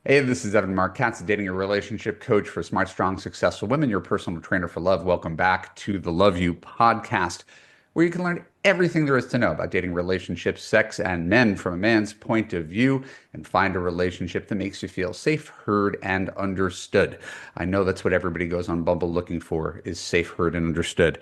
Hey, this is Evan Mark Katz, dating and relationship coach for smart, strong, successful women, your personal trainer for love. Welcome back to the Love You podcast, where you can learn everything there is to know about dating, relationships, sex, and men from a man's point of view and find a relationship that makes you feel safe, heard, and understood. I know that's what everybody goes on Bumble looking for is safe, heard, and understood.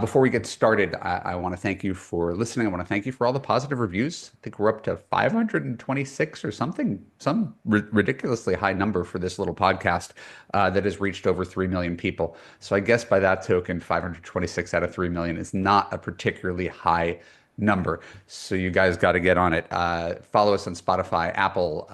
Before we get started, I want to thank you for listening. I want to thank you for all the positive reviews. I think we're up to 526 or something, some ridiculously high number for this little podcast that has reached over 3 million people. So I guess by that token, 526 out of 3 million is not a particularly high number. So you guys got to get on it. Follow us on Spotify, Apple,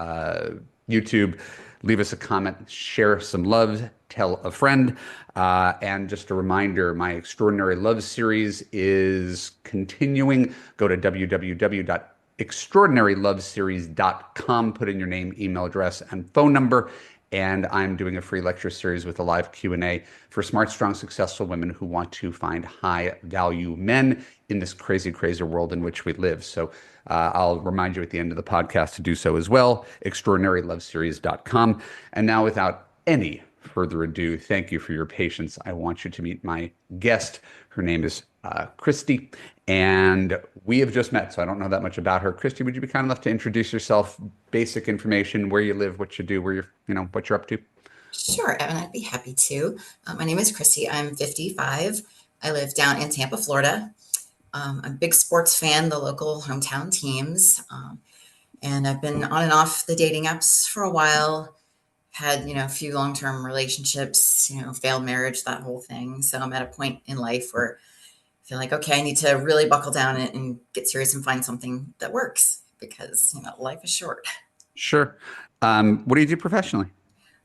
YouTube. Leave us a comment, share some love, tell a friend. And just a reminder, my Extraordinary Love series is continuing. Go to www.extraordinaryloveseries.com, put in your name, email address, and phone number. And I'm doing a free lecture series with a live Q&A for smart, strong, successful women who want to find high value men in this crazy, crazy world in which we live. So I'll remind you at the end of the podcast to do so as well, extraordinaryloveseries.com. And now, without any further ado, thank you for your patience. I want you to meet my guest. Her name is Christy, and we have just met, so I don't know that much about her. Christy, would you be kind enough to introduce yourself, basic information, where you live, what you do, where you're, what you're up to? Sure, Evan, I'd be happy to. My name is Christy. I'm 55. I live down in Tampa, Florida. I'm a big sports fan, the local hometown teams. And I've been on and off the dating apps for a while. Had, a few long-term relationships, failed marriage, that whole thing. So I'm at a point in life where I feel like, okay, I need to really buckle down and get serious and find something that works because, life is short. Sure. What do you do professionally?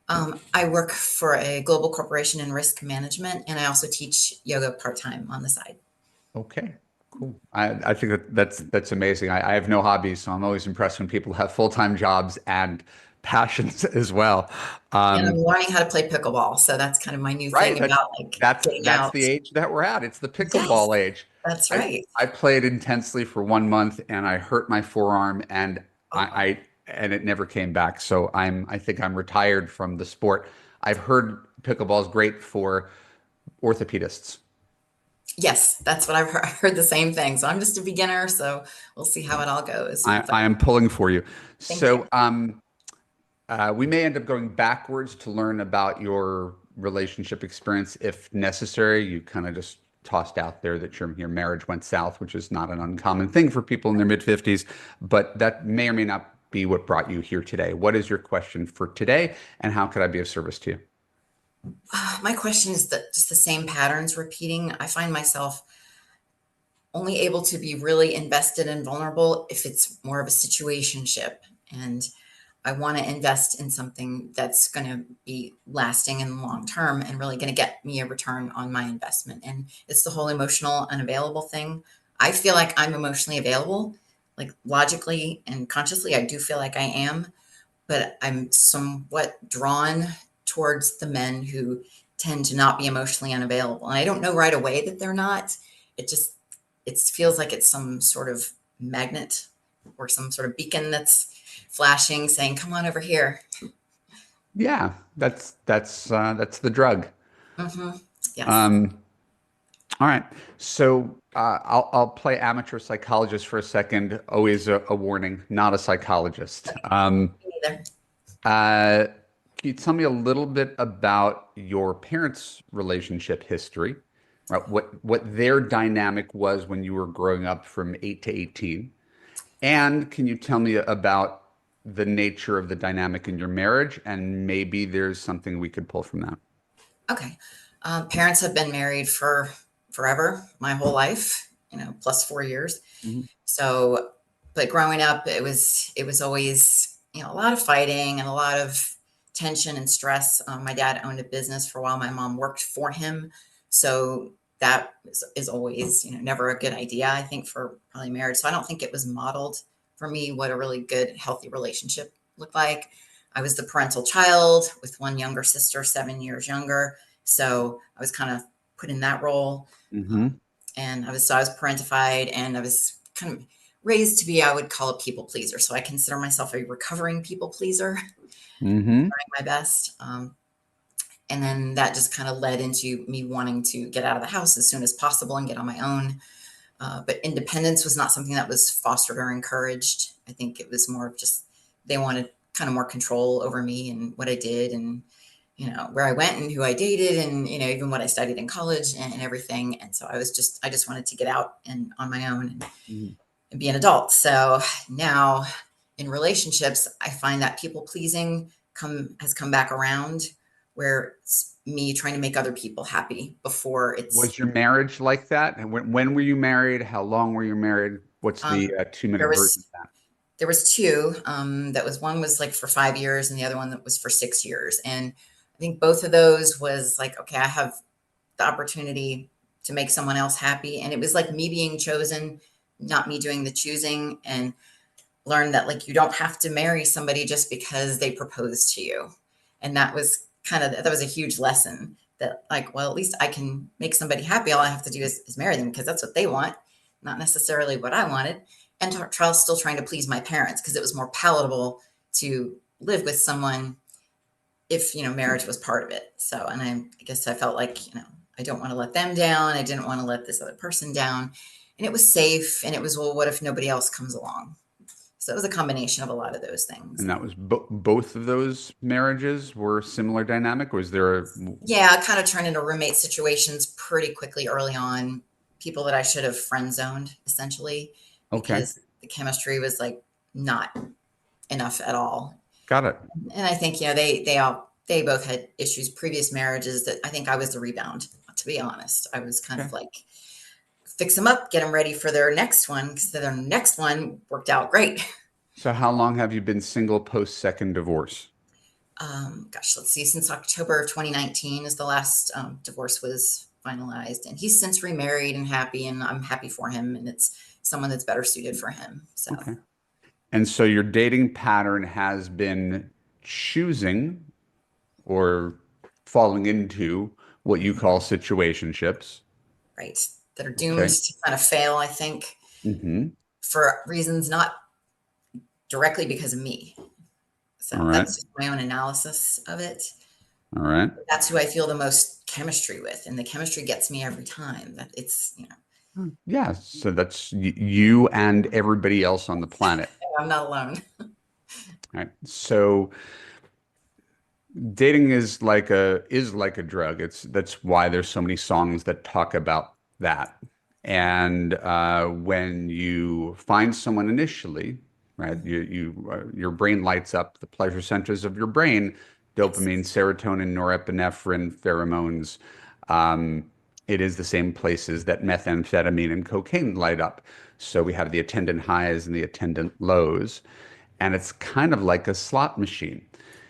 I work for a global corporation in risk management, and I also teach yoga part-time on the side. Okay, cool. I think that's amazing. I have no hobbies, so I'm always impressed when people have full-time jobs and passions as well. And I'm Um, learning how to play pickleball, so that's kind of my new right. thing about like getting That's the out. age that we're at. It's the Yes, pickleball age. that's I right. I played intensely for 1 month and I hurt my forearm and Oh, and it never came back. So I think I'm retired from the sport. I've heard pickleball is great for orthopedists. yes, that's what I've heard. I heard the same thing. So I'm just a beginner, so we'll see how it all goes. But I am pulling for you. thank you. We may end up going backwards to learn about your relationship experience if necessary. You kind of just tossed out there that your marriage went south, which is not an uncommon thing for people in their mid 50s, but that may or may not be what brought you here today. What is your question for today, and how could I be of service to you? My question is that just the same patterns repeating. I find myself only able to be really invested and vulnerable if it's more of a situationship. And I want to invest in something that's going to be lasting and long term and really going to get me a return on my investment. And it's the whole emotional unavailable thing. I feel like I'm emotionally available, like logically and consciously, I do feel like I am, but I'm somewhat drawn towards the men who tend to not be emotionally unavailable. And I don't know right away that they're not. It just it feels like it's some sort of magnet or some sort of beacon that's flashing, saying, "Come on over here." Yeah, that's the drug. Hmm. Yes. Um, all right. So I'll play amateur psychologist for a second. Always a warning, not a psychologist. Me neither. Uh, can you tell me a little bit about your parents' relationship history, right? What their dynamic was when you were growing up from 8 to 18? And can you tell me about the nature of the dynamic in your marriage? And maybe there's something we could pull from that. Okay. Parents have been married for forever, my whole life, plus 4 years. Mhm. So, but growing up, it was always a lot of fighting and a lot of tension and stress. My dad owned a business for a while. My mom worked for him, so that is always never a good idea. I think for probably marriage. So I don't think it was modeled for me what a really good healthy relationship looked like. I was the parental child with one younger sister, 7 years younger. So I was kind of put in that role. Hmm. And I was parentified and I was kind of raised to be, I would call a people pleaser. So I consider myself a recovering people pleaser, Mm-hmm. trying my best. And then that just kind of led into me wanting to get out of the house as soon as possible and get on my own. But independence was not something that was fostered or encouraged. I think it was more of just they wanted kind of more control over me and what I did and where I went and who I dated and even what I studied in college and everything. And so I just wanted to get out and on my own and be an adult. So now in relationships, I find that people pleasing has come back around where it's me trying to make other people happy before it's Was your marriage like that? And when were you married? How long were you married? What's the um, 2 minute there version was of that? there was two that was one was like for 5 years and the other one that was for 6 years. And I think both of those was like, okay, I have the opportunity to make someone else happy. And it was like me being chosen, not me doing the choosing, and learn that like you don't have to marry somebody just because they propose to you. And that was a huge lesson that like, well, at least I can make somebody happy. All I have to do is marry them because that's what they want, not necessarily what I wanted. And still trying to please my parents because it was more palatable to live with someone if marriage was part of it. So, and I guess I felt like I don't want to let them down. I didn't want to let this other person down, and it was safe. And it was, well, what if nobody else comes along? So it was a combination of a lot of those things. And that was both of those marriages were similar dynamic? Was there a, Yeah, I kind of turned into roommate situations pretty quickly early on. People that I should have friend zoned essentially okay, because the chemistry was like not enough at all. got it. And I think they both had issues, previous marriages that I think I was the rebound. To be honest, I was kind Okay. of like fix them up, get them ready for their next one because their next one worked out great. So how long have you been single post second divorce? Gosh, let's see, since October of 2019 is the last divorce was finalized. And he's since remarried and happy, and I'm happy for him. And it's someone that's better suited for him. So, Okay. And so your dating pattern has been choosing or falling into what you call situationships. right, that are doomed Okay. to kind of fail, I think, Mm-hmm. for reasons not directly because of me. So All right. that's just my own analysis of it. All right. That's who I feel the most chemistry with. And the chemistry gets me every time that Yeah. So that's you and everybody else on the planet. I'm not alone. All right. So dating is like a drug. That's why there's so many songs that talk about that. And when you find someone initially, right, your brain lights up the pleasure centers of your brain, Yes. dopamine, serotonin, norepinephrine, pheromones. Um, it is the same places that methamphetamine and cocaine light up. So we have the attendant highs and the attendant lows, and it's kind of like a slot machine.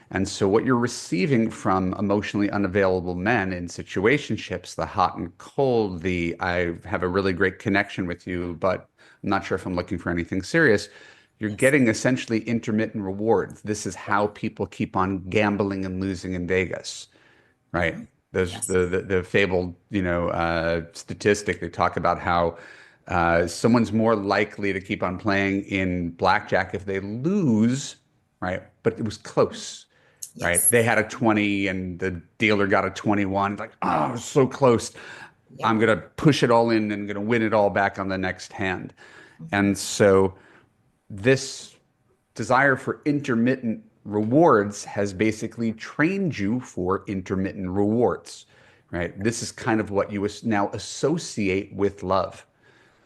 And so, what you're receiving from emotionally unavailable men in situationships, the hot and cold, the I have a really great connection with you, but I'm not sure if I'm looking for anything serious, you're Yes. getting essentially intermittent rewards. This is how people keep on gambling and losing in Vegas, right? Mhm. There's Yes. the fabled, statistic. They talk about how someone's more likely to keep on playing in blackjack if they lose, right? But it was close, right? Yes. They had a 20 and the dealer got a 21. Like, oh, it was so close. I'm Yep. gonna push it all in and gonna win it all back on the next hand. Mhm. And so this desire for intermittent rewards has basically trained you for intermittent rewards, right? This is kind of what you now associate with love,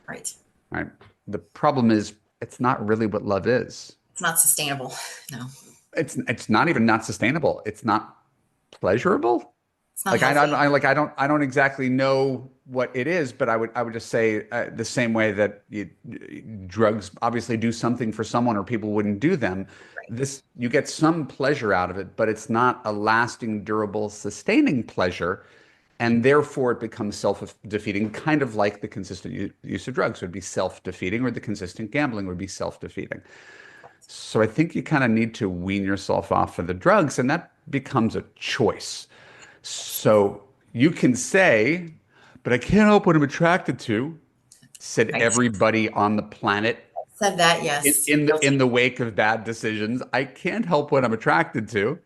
Right. right? The problem is it's not really what love is. It's not sustainable. No, It's not even not sustainable. It's not pleasurable. it's not Like I don't healthy. I like I don't exactly know what it is, but I would just say the same way that drugs obviously do something for someone or people wouldn't do them. Right. This you get some pleasure out of it, but it's not a lasting, durable, sustaining pleasure, and therefore it becomes self-defeating, kind of like the consistent use of drugs would be self-defeating, or the consistent gambling would be self-defeating. So I think you kind of need to wean yourself off of the drugs, and that becomes a choice. So you can say, but I can't help what I'm attracted to, said Right. everybody on the planet Said that, in, yes. in the Guilty. in the wake of bad decisions. I can't help what I'm attracted to.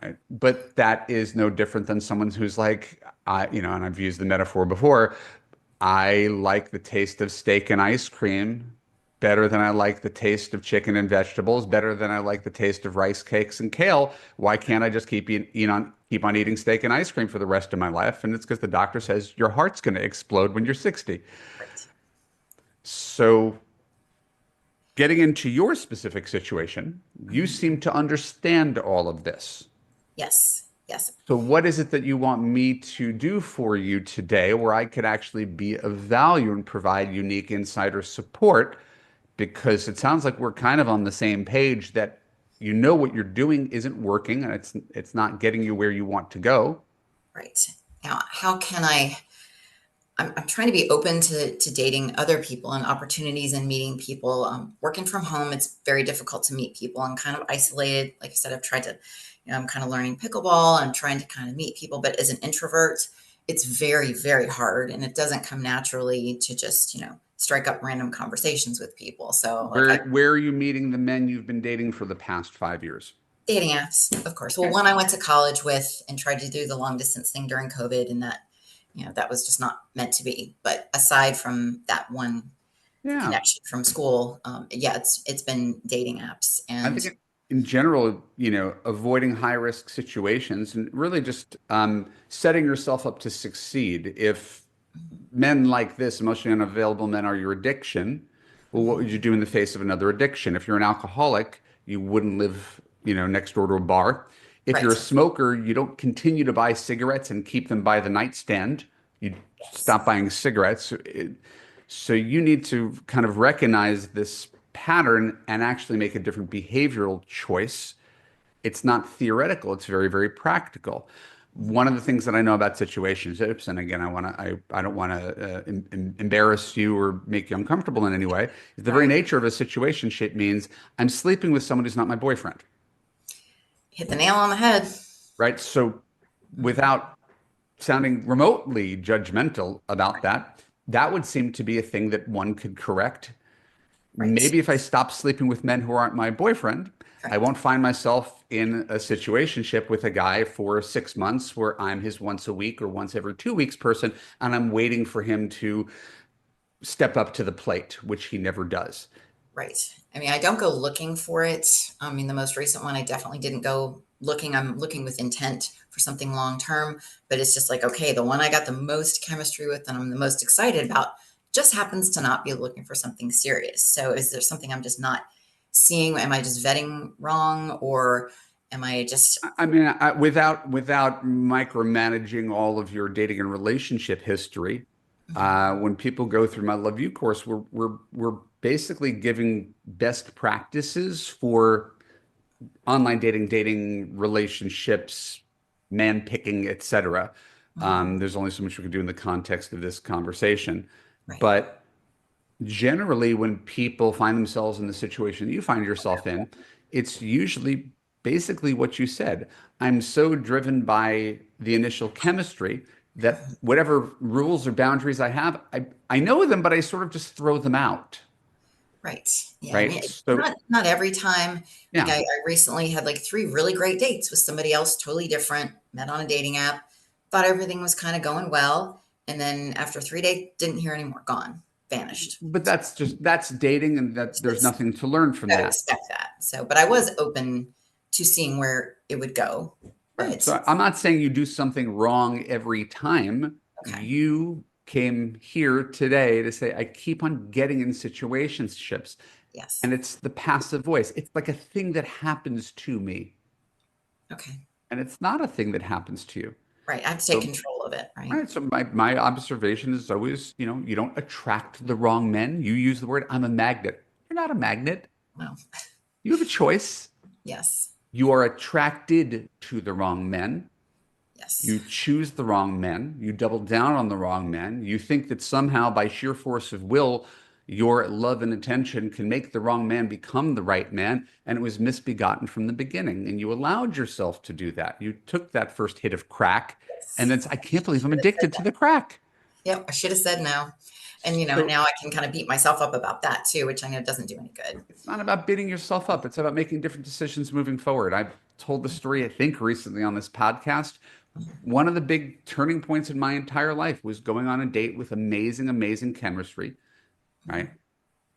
Mhm. But that is no different than someone who's like, and I've used the metaphor before. I like the taste of steak and ice cream better than I like the taste of chicken and vegetables, better than I like the taste of rice cakes and kale. Why can't I just keep on eating steak and ice cream for the rest of my life? And it's because the doctor says your heart's going to explode when you're 60. Right. So, getting into your specific situation, you Mhm. seem to understand all of this. Yes. Yes. So, what is it that you want me to do for you today where I could actually be of value and provide unique insider support? Because it sounds like we're kind of on the same page that you know what you're doing isn't working and it's not getting you where you want to go. Right. Now, how can I'm trying to be open to dating other people and opportunities and meeting people. Working from home, it's very difficult to meet people. I'm kind of isolated. Like I said, I've tried to, I'm kind of learning pickleball. I'm trying to kind of meet people, but as an introvert, it's very, very hard, and it doesn't come naturally to just, strike up random conversations with people. So, like, Where are you meeting the men you've been dating for the past 5 years? dating apps, of course. Well, Okay. one I went to college with and tried to do the long distance thing during COVID, and that, that was just not meant to be. But aside from that one Yeah. connection from school, yeah, it's been dating apps, I and think in general, avoiding high risk situations and really just setting yourself up to succeed. If men like this, emotionally unavailable men, are your addiction, well, what would mhm, you do in the face of another addiction? If you're an alcoholic, you wouldn't live, next door to a bar. If you're a right, smoker, you don't continue to buy cigarettes and keep them by the nightstand. You yes, stop buying cigarettes. So you need to kind of recognize this pattern and actually make a different behavioral choice. It's not theoretical, it's very, very practical. One of the things that I know about situationships, and again, I don't want to embarrass you or make you uncomfortable in any way, is the very right. nature of a situationship means I'm sleeping with someone who's not my boyfriend, Hit the nail on the head. right? So Mhm, without sounding remotely judgmental about right, that, that would seem to be a thing that one could correct. right, Maybe if I stop sleeping with men who aren't my boyfriend, I correct, won't find myself in a situationship with a guy for 6 months where I'm his once a week or once every 2 weeks person, and I'm waiting for him to step up to the plate, which he never does. right. I mean, I don't go looking for it. I mean, the most recent one, I definitely didn't go looking. I'm looking with intent for something long term, but it's just like, okay, the one I got the most chemistry with and I'm the most excited about just happens to not be looking for something serious. So, is there something I'm just not seeing? Am I just vetting wrong, or am I just I mean, without micromanaging all of your dating and relationship history, mhm, when people go through my Love You course, we're basically giving best practices for online dating relationships, man picking, etc. mhm, There's only so much we can do in the context of this conversation, right? but generally, when people find themselves in the situation that you find yourself in, it's usually basically what you said. I'm so driven by the initial chemistry that Mhm. whatever rules or boundaries I have, I know them, but I sort of just throw them out, Right. Yeah. I right? mean, So, not every time. Like yeah. I recently had like three really great dates with somebody else, totally different, met on a dating app, thought everything was kind of going well. And then after 3 days, didn't hear anymore, gone, vanished. But that's dating, and that there's It's, nothing to learn from you gotta that. expect that. So, but I was open to seeing where it would go. Right. But So I'm not saying you do something wrong every time. okay. You came here today to say, I keep on getting in situationships, Yes. and it's the passive voice. It's like a thing that happens to me, Okay. and it's not a thing that happens to you. Right. I have to take So, control of it. Right. right. So my observation is always, you don't attract the wrong men. You use the word, I'm a magnet. You're not a magnet. Well, You have a choice. yes. You are attracted to the wrong men. Yes. You choose the wrong men. You double down on the wrong men. You think that somehow, by sheer force of will, your love and attention can make the wrong man become the right man. And it was misbegotten from the beginning. And you allowed yourself to do that. You took that first hit of crack and Yes. then I can't believe I'm addicted to the crack. Yep. I should have said no. And, So now I can kind of beat myself up about that too, which I know doesn't do any good. it's not about beating yourself up. It's about making different decisions moving forward. I've told the story, I think, recently on this podcast. One of the big turning points in my entire life was going on a date with amazing, amazing chemistry, right?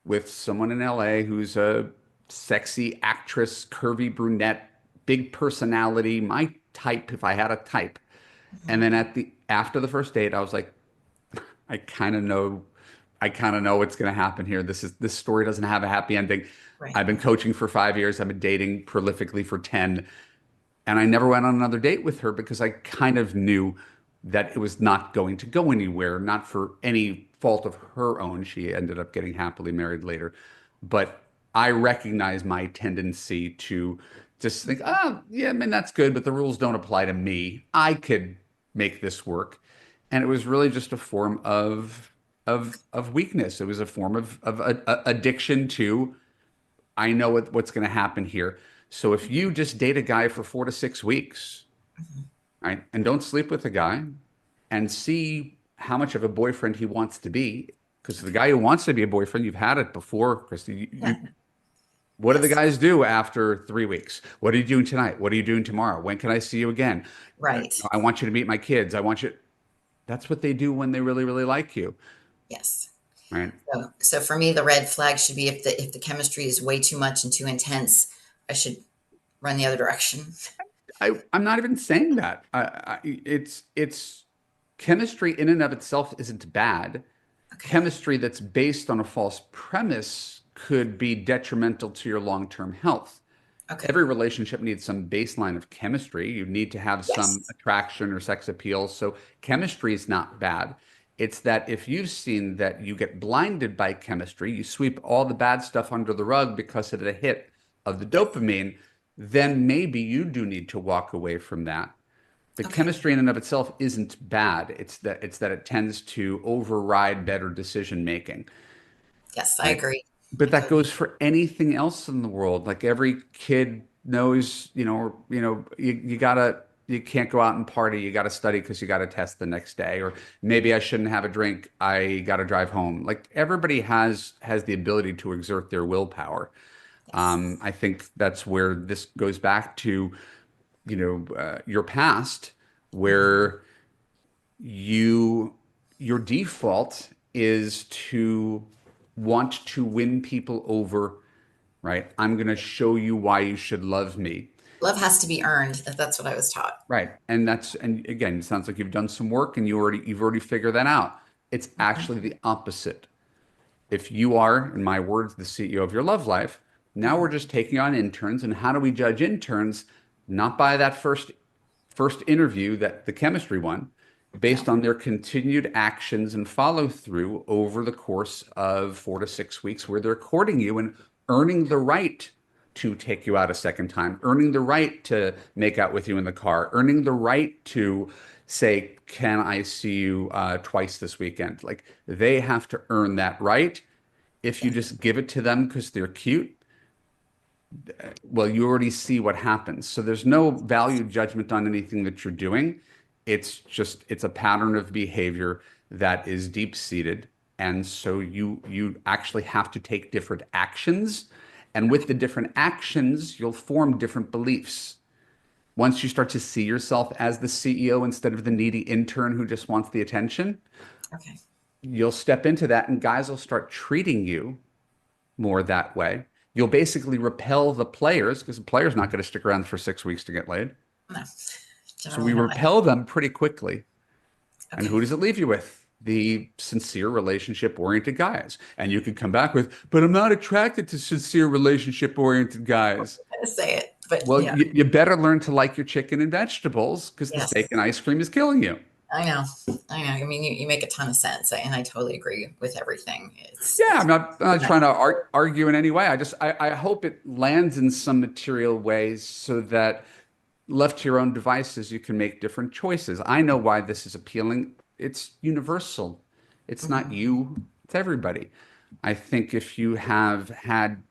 With someone in LA who's a sexy actress, curvy brunette, big personality, my type if I had a type. And then after the first date, I was like, I kind of know, I kind of know what's going to happen here. This story doesn't have a happy ending. Right. I've been coaching for 5 years. I've been dating prolifically for 10, and I never went on another date with her because I kind of knew that it was not going to go anywhere, not for any fault of her own. She ended up getting happily married later. But I recognize my tendency to just think, oh, yeah, I mean, that's good, but the rules don't apply to me. I could make this work. And it was really just a form of weakness. It was a form of addiction to I know what's going to happen here. So if you just date a guy for 4 to 6 weeks, right, and don't sleep with a guy and see how much of a boyfriend he wants to be, because the guy who wants to be a boyfriend, you've had it before, Christy. Yeah. What do the Yes. guys do after 3 weeks? What are you doing tonight? What are you doing tomorrow? When can I see you again? Right. I want you to meet my kids. I want you. That's what they do when they really, really like you, Yes. right? So for me, the red flag should be if the chemistry is way too much and too intense, I should run the other direction. I'm not even saying that. It's chemistry in and of itself isn't bad. Okay. Chemistry that's based on a false premise could be detrimental to your long-term health. Okay. Every relationship needs some baseline of chemistry. You need to have some Yes. attraction or sex appeal. So chemistry is not bad. It's that if you've seen that you get blinded by chemistry, you sweep all the bad stuff under the rug because of the hit of the Yes. dopamine, then maybe you do need to walk away from that. The Okay. chemistry in and of itself isn't bad. It's that it tends to override better decision making, Yes, I right? agree. But I that totally. goes for anything else in the world. Like every kid knows, you can't go out and party. You got to study because you got to test the next day. Or maybe I shouldn't have a drink. I got to drive home. Like everybody has the ability to exert their willpower. Yes. I think that's where this goes back to, your past, Mhm. where you your default is to want to win people over, right? I'm going to show you why you should love me. Love has to be earned. That's what I was taught. Right. And again, it sounds like you've done some work and you've already figured that out. It's Mhm. actually the opposite. If you are, in my words, the CEO of your love life, now we're Mhm. just taking on interns. And how do we judge interns? Not by that first interview, that the chemistry one, No. based on their continued actions and follow through over the course of 4 to 6 weeks, where they're courting you and earning the right to take you out a second time, earning the right to make out with you in the car, earning the right to say, can I see you twice this weekend? Like they have to earn that right. If you Yes. just give it to them because they're cute, well, you already see what happens. So there's no value judgment on anything that you're doing. It's a pattern of behavior that is deep seated. And so you actually have to take different actions. And with Okay. the different actions, you'll form different beliefs. Once you start to see yourself as the CEO instead of the needy intern who just wants the attention, Okay. you'll step into that and guys will start treating you more that way. You'll basically repel the players because the player's not going to stick around for 6 weeks to get laid. No. So we Generally not. repel them pretty quickly. And Okay. who does it leave you with? The sincere relationship oriented guys. And you could come back with, but I'm not attracted to sincere relationship oriented guys. I say it, but Well, yeah. you better learn to like your chicken and vegetables because the steak Yes. and ice cream is killing you. I know. I know. I mean, you make a ton of sense, and I totally agree with everything. Yeah, It's I'm not nice. trying to argue in any way. I hope it lands in some material ways so that left to your own devices, you can make different choices. I know why this is appealing. It's universal. It's not Mhm. you, it's everybody. I think if you have had,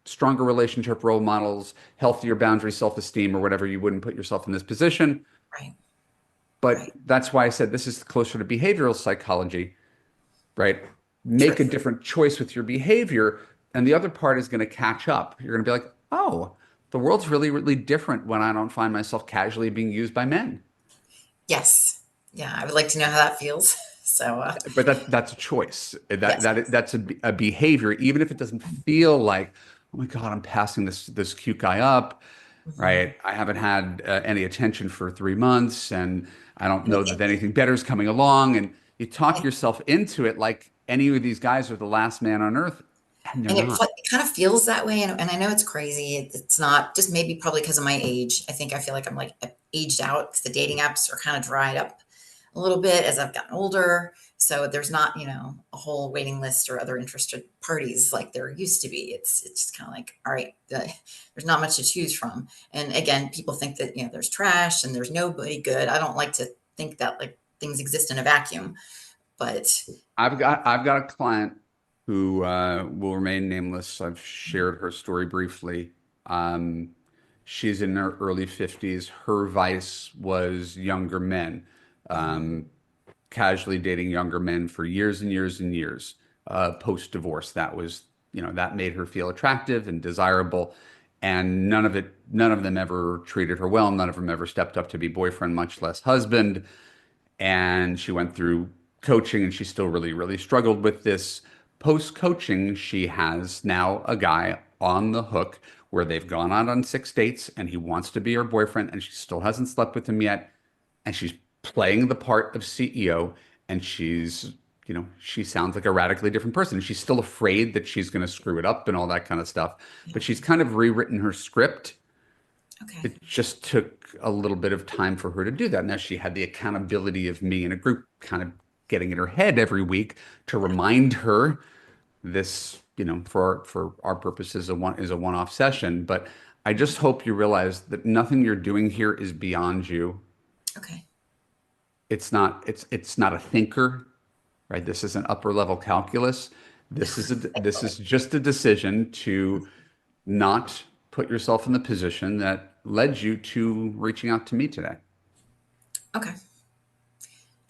stronger relationship role models, healthier boundary self-esteem or whatever, you wouldn't put yourself in this position. Right. But Right. that's why I said this is closer to behavioral psychology right? True. Make a different choice with your behavior, and the other part is going to catch up. You're going to be like, oh, the world's really, really different when I don't find myself casually being used by men. Yes. Yeah, I would like to know how that feels. So, But that's a choice. yes. That's a behavior, even if it doesn't feel like, oh my God, I'm passing this cute guy up, Mhm. right? I haven't had any attention for 3 months, and I don't And know that anything better is coming along. And you talk it, yourself into it like any of these guys are the last man on earth, and they're and not. it kind of feels that way. And I know it's crazy. It's not just maybe probably because of my age. I think I feel like I'm like aged out because the dating apps are kind of dried up a little bit as I've gotten older. So there's not, a whole waiting list or other interested parties like there used to be. It's just kind of like, all right, there's not much to choose from. And again, people think that, there's trash and there's nobody good. I don't like to think that like things exist in a vacuum, but I've got a client who will remain nameless. I've shared her story briefly. Um, she's in her early 50s. Her vice was younger men, mhm. um, casually dating younger men for years and years and years. Post-divorce, that made her feel attractive and desirable. And none of them ever treated her well. None of them ever stepped up to be boyfriend, much less husband. And she went through coaching and she still really, really struggled with this. Post coaching, she has now a guy on the hook where they've gone out on 6 dates and he wants to be her boyfriend and she still hasn't slept with him yet. And she's playing the part of CEO and she sounds like a radically different person. She's still afraid that she's going to screw it up and all that kind of stuff. But she's kind of rewritten her script. Okay. It just took a little bit of time for her to do that. Now she had the accountability of me and a group kind of getting in her head every week to remind her this, for our purposes, is a one-off session. But I just hope you realize that nothing you're doing here is beyond you. Okay. It's not a thinker, right? This is an upper level calculus. This is just a decision to not put yourself in the position that led you to reaching out to me today. Okay.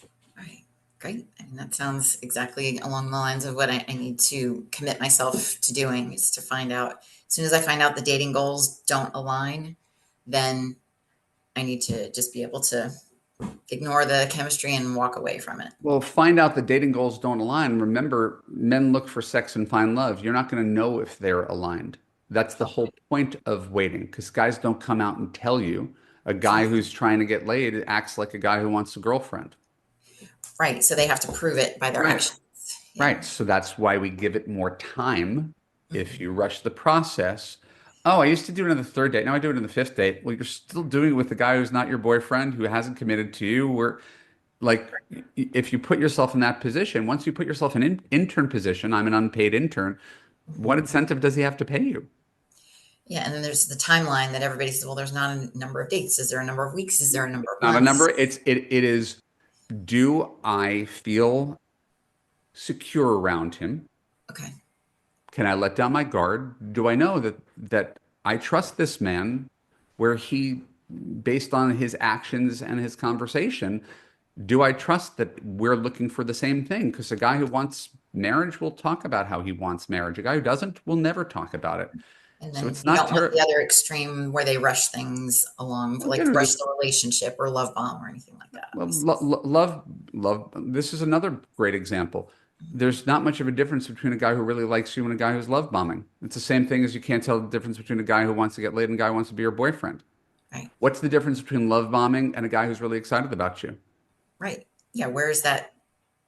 All right. Great. I mean, that sounds exactly along the lines of what I need to commit myself to doing is to find out. As soon as I find out the dating goals don't align, then I need to just be able to ignore the chemistry and walk away from it. Well, find out the dating goals don't align. Remember, men look for sex and find love. You're not going to know if they're aligned. That's the whole point of waiting, because guys don't come out and tell you. A guy Exactly. who's trying to get laid acts like a guy who wants a girlfriend. Right. So they have to prove it by their Right. actions. Yeah. Right. So that's why we give it more time. If Mhm. you rush the process, oh, I used to do it on the third date. Now I do it on the fifth date. Well, you're still doing it with the guy who's not your boyfriend, who hasn't committed to you. Like, if you put yourself in that position, once you put yourself in intern position, I'm an unpaid intern. What Mhm. incentive does he have to pay you? Yeah. And then there's the timeline that everybody says, well, there's not a number of dates. Is there a number of weeks? Is there a number It's of not a months? number. It is, do I feel secure around him? Okay. Can I let down my guard? Do I know that I trust this man where he, based on his actions and his conversation, do I trust that we're looking for the same thing? Because a guy who wants marriage will talk about how he wants marriage. A guy who doesn't will never talk about it. And So then it's you not don't want the terrible. other extreme where they rush things along, like rush the relationship or love bomb or anything like that. Well, love. This is another great example. There's not much of a difference between a guy who really likes you and a guy who's love bombing. It's the same thing as you can't tell the difference between a guy who wants to get laid and a guy who wants to be your boyfriend. Right. What's the difference between love bombing and a guy who's really excited about you? Right. Yeah. Where is that?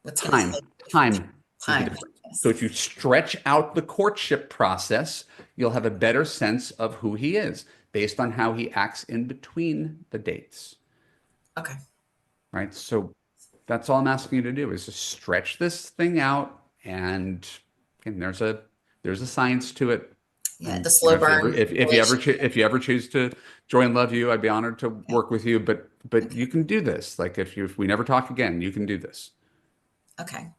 What's going to Time. tell you the difference? Time is the Time. difference. So Yes. if you stretch out the courtship process, you'll have a better sense of who he is based on how he acts in between the dates, Okay. right? So that's all I'm asking you to do is just stretch this thing out, and again, there's a science to it. Yeah. And The slow burn relationship. if you ever choose to join Love You, I'd be honored to Okay. work with you. But Okay. you can do this. Like, if we never talk again, you can do this. Okay.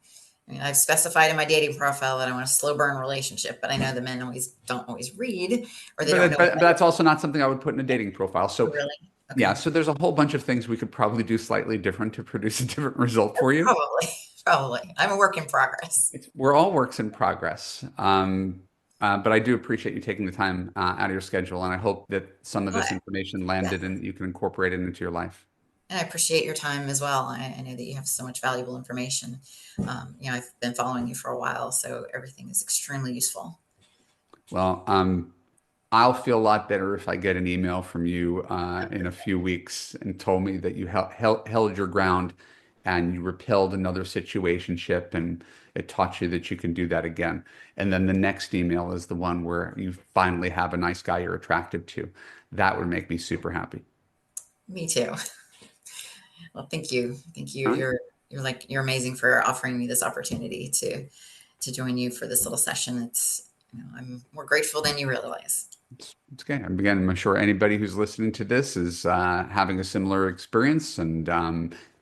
I mean, I've specified in my dating profile that I want a slow burn relationship, but I know the men always don't always read or they don't know But what that's also not something I would put in a dating profile. oh, So really. yeah, Okay. so there's a whole bunch of things we could probably do slightly different to produce a different result for you. Probably. Probably. I'm a work in progress. We're all works in progress. But I do appreciate you taking the time out of your schedule, and I hope that some of Well, this information yeah. landed and you can incorporate it into your life. And I appreciate your time as well. I know that you have so much valuable information. I've been following you for a while, so everything is extremely useful. Well, I'll feel a lot better if I get an email from you in a few weeks and told me that you held your ground and you repelled another situationship and it taught you that you can do that again. And then the next email is the one where you finally have a nice guy you're attracted to. That would make me super happy. Me too. Well, thank you. Thank you. All right. You're amazing for offering me this opportunity to join you for this little session. I'm more grateful than you realize. It's okay. And again, I'm sure anybody who's listening to this is having a similar experience and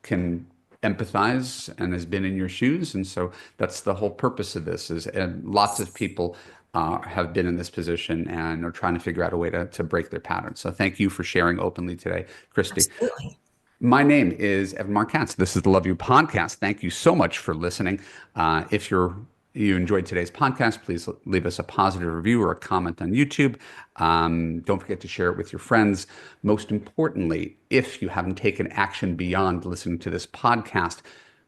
can empathize and has been in your shoes. And so that's the whole purpose of this is and lots of people have been in this position and are trying to figure out a way to break their patterns. So thank you for sharing openly today, Christy. Absolutely. My name is Evan Marcatz. This is the Love You Podcast. Thank you so much for listening. If you enjoyed today's podcast, please leave us a positive review or a comment on YouTube. Don't forget to share it with your friends. Most importantly, if you haven't taken action beyond listening to this podcast,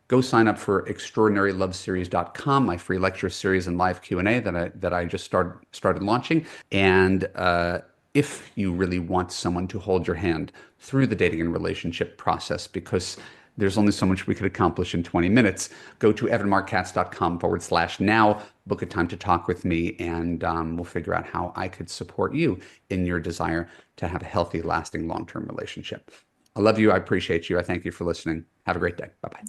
go sign up for extraordinaryloveseries.com, my free lecture series and live Q&A that I just started launching. And if you really want someone to hold your hand through the dating and relationship process, because there's only so much we could accomplish in 20 minutes, go to evanmarkatz.com/now, book a time to talk with me, and we'll figure out how I could support you in your desire to have a healthy, lasting, long-term relationship. I love you. I appreciate you. I thank you for listening. Have a great day. Bye-bye.